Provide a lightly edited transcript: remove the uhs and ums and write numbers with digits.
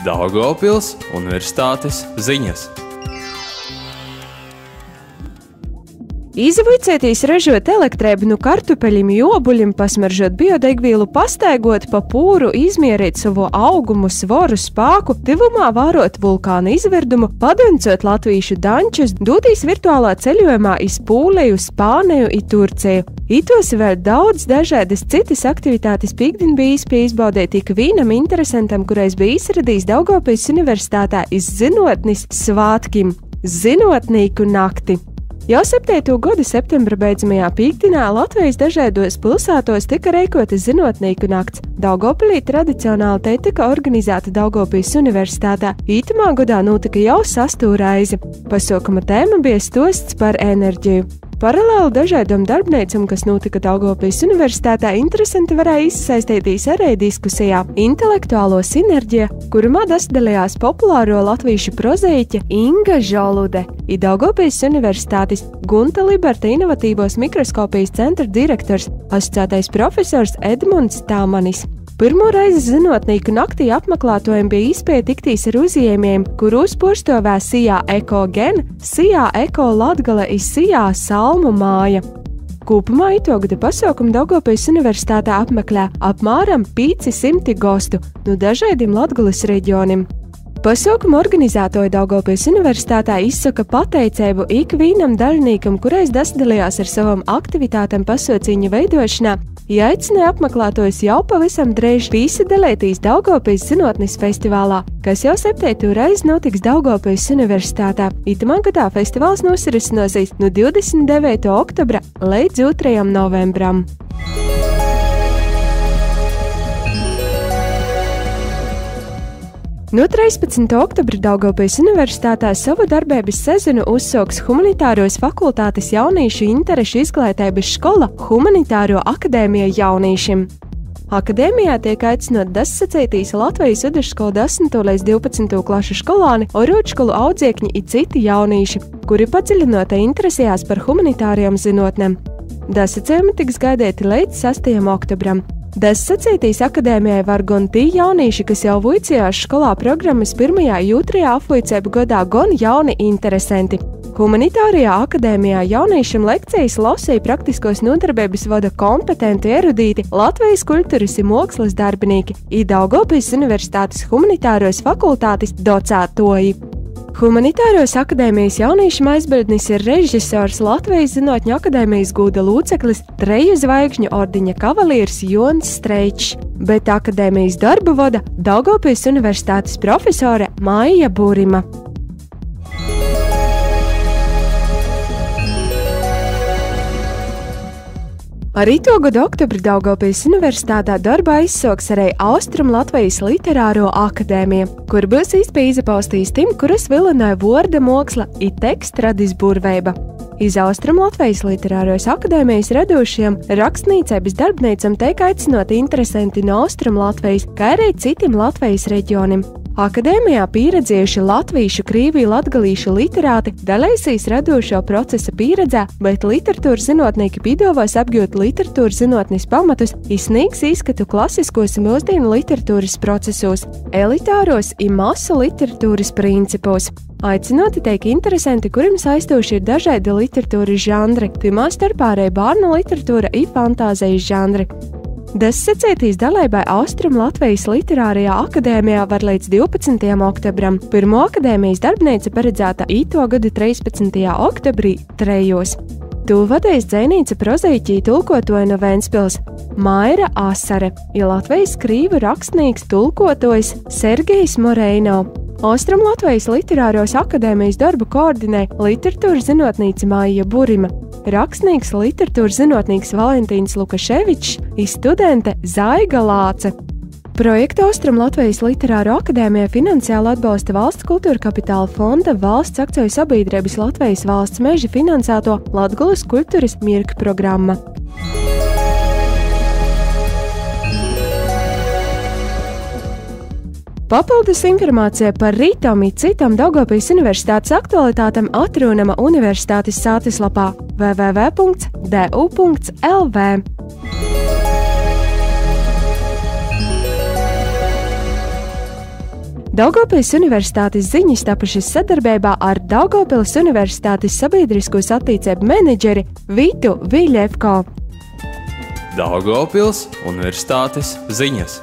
Daugavpils Universitātes ziņas. Izvuicētīs ražot elektrēbu no kartupeļiem, jobuļiem, pasmaržot biodegvīlu, pastaigot pa pūru, izmierīt savu augumu, svoru, spāku, tivumā vārot vulkāna izverdumu, padencot latvīšu dančus, dūtīs virtuālā ceļojumā iz Pūleju, Spāniju i Turciju. Itos vēl daudz dažādas citas aktivitātes pīkdien bija iespēja izbaudīt tik vienam interesantam, kurais bija izradījis Daugavpils Universitātē iz zinotnis svātkim – Zinotnīku nakti. Jau 7. gada septembra beidzamajā pīkdienā Latvijas dažādos pilsētos tika reikota Zinotnīku nakts. Daugavpilī tradicionāli te tika organizēta Daugavpils Universitātē. Ītamā gadā notika jau 6. reizi. Pasākuma tēma bija stosts par enerģiju. Paralēli dažādām darbnīcām, kas notika Daugavpils Universitātē, interesanti varēja izsaistīties arī diskusijā Intelektuālo sinerģija, kurumā dasdalījās populāro latviešu prozaiķe Inga Žolude i Daugavpils Universitātes Gunta Liberta inovatīvos mikroskopijas centra direktors, asociētais profesors Edmunds Tāmanis. Pirmo reizi Zinotnīku naktī apmeklētojiem bija iespēja tiktīs ar uzņēmējiem, kurus porštovē Sijā Eko Gen, Sijā Eko Latgale i Sijā Salmu māja. Kopumā itogada pasaukumu Daugavpils Universitātē apmeklē apmēram 500 gostu no dažādiem Latgales reģioniem. Pasaukumu organizētoji Daugavpils Universitātē izsaka pateicību ikvienam dalībniekam, kurais dasdalījās ar savam aktivitātēm pasauciņu veidošanā, ja aicināja apmeklētojus jau pavisam drīz piesaistīties Daugavpils Zinotnes festivālā, kas jau 7. reizi notiks Daugavpils Universitātē. Itamā gadā festivāls norisinosies no 29. oktobra līdz 2. novembram. No 13. oktobra Daugavpils Universitātē savu darbības sezonu uzsāks Humanitāros fakultātes jauniešu interešu izglītības skola Humanitāro akadēmija jauniešiem. Akadēmijā tiek aicinot dasacītīs Latvijas vidusskolu 10. līdz 12. klašu skolāni, orotškolu audziekņi i citi jaunieši, kuri padziļinotā interesējās par humanitārajām zinotnēm. Dasacījumi tiks gaidīti līdz 6. oktobram. Dasacītīs akadēmijai var gan tī jaunieši, kas jau vuicījās skolā programmas 1. un 2. apvuicēbu gadā, gan jauni interesanti. Humanitārajā akadēmijā jauniešiem lekcijas lasīja praktiskos nodarbības vada kompetenti erudīti Latvijas kultūras un mākslas darbinieki i Daugavpils Universitātes humanitāros fakultātes docētoji. Humanitāros akadēmijas jauniešiem aizbildnis ir režisors Latvijas Zinātņu akadēmijas gūda lūceklis 3 zvaigžņu ordeņa kavalieris Jons Streičs, bet akadēmijas darbu vada Daugavpils Universitātes profesore Maija Burima. Arī itogada oktobra Daugavpils Universitātē darbā izsāks arī Austrum Latvijas literāro akadēmija, kur būs iespēja izapaustīs tim, kuras vilināja vorda māksla i teksta radizbūrveiba. Iz Austrum Latvijas literāros akadēmijas radošajam rakstniecības darbnīcam tiek aicinot interesanti no Austrum Latvijas, kā arī citiem Latvijas reģioniem. Akadēmijā pieredzējuši latvīšu, krīviju, latgalīšu literāti dalīsīs radošo procesa pieredzē, bet literatūras zinotnieki piedāvās apgūt literatūras zinotnes pamatus, izsniegs izskatu klasiskos mūsdienu literatūras procesos, elitāros i masu literatūras principos. Aicinoti tiek interesanti, kuriem saistoši ir dažādi literatūras žanri, timā starpā arī bērnu literatūra i fantāzijas žanri. Dasacītīs dalībai Austrum Latvijas literārajā akadēmijā var līdz 12. oktobram. Pirmo akadēmijas darbnīca paredzēta ito gada 13. oktobrī 3. To vadīs dzejnīca prozaiķī tulkotoja no Ventspils Maira Asare, ja Latvijas krīvu rakstnieks tulkotojs Sergejs Moreino. Austrum Latvijas literāros akadēmijas darbu koordinē literatūras zinotnīca Maija Burima, rakstnieks literatūras zinotnieks Valentīns Lukaševičs i studente Zaiga Lāce. Projektu Austrum Latvijas literāro akadēmija finansiāli atbalsta Valsts kultūra kapitāla fonda valsts akciju sabiedrības Latvijas valsts meži finansēto Latgulas kultūras mirka programma. Papildus informācija par rītam un citām Daugavpils Universitātes aktualitātēm atrunama Universitātes sācislapā www.du.lv. Daugavpils Universitātes ziņas tapušas sadarbībā ar Daugavpils Universitātes sabiedriskos attīstību menedžeri Vitu Viļevko. Daugavpils Universitātes ziņas.